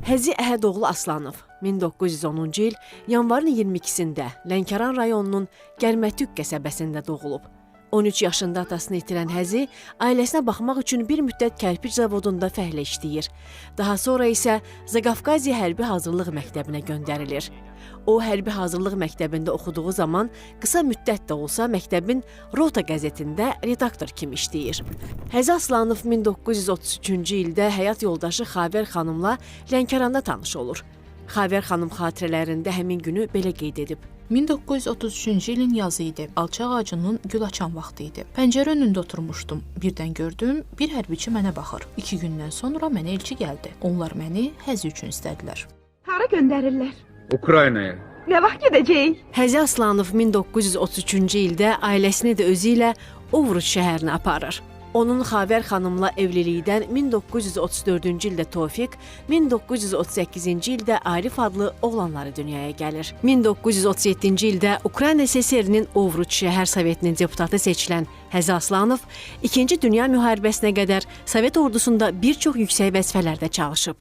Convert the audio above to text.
Həzi Əhədoğlu Aslanov 1910-cu il yanvarın 22-sində Lənkəran rayonunun Gəlmətük qəsəbəsində doğulub. 13 yaşında atasını itirən Həzi ailəsinə baxmaq üçün bir müddət kərpic zavodunda fəhlə işləyir. Daha sonra isə Zaqafqaziya Hərbi Hazırlıq Məktəbinə göndərilir. O, Hərbi Hazırlıq Məktəbində oxuduğu zaman qısa müddət də olsa məktəbin Rota qəzetində redaktor kimi işləyir. Həzi Aslanov 1933-cü ildə həyat yoldaşı Xavər xanımla Lənkəranda tanış olur. Xavər xanım xatirələrində həmin günü belə qeyd edib. 1933-cü ilin yazı idi. Alçaq ağacının gül açan vaxtı idi. Pəncərə önündə oturmuşdum. Birdən gördüm, bir hərbiçi mənə baxır. 2 gündən sonra mənə elçi gəldi. Onlar məni Həzi üçün istədilər. Hara göndərirlər? Ukraynaya. Nə vaxt gedəcəyik? Həzi Aslanov 1933-cü ildə ailəsini də özü ilə Ovruç şəhərinə aparır. Onun Xavər xanımla evlilikdən 1934-cü ildə Tofiq, 1938-ci ildə Arif adlı oğlanları dünyaya gəlir. 1937-ci ildə Ukrayna SSR-nin Ovruç şəhər sovetinin deputatı seçilən Həzi Aslanov 2-ci Dünya müharibəsinə qədər Sovet ordusunda bir çox yüksək vəzifələrdə çalışıb.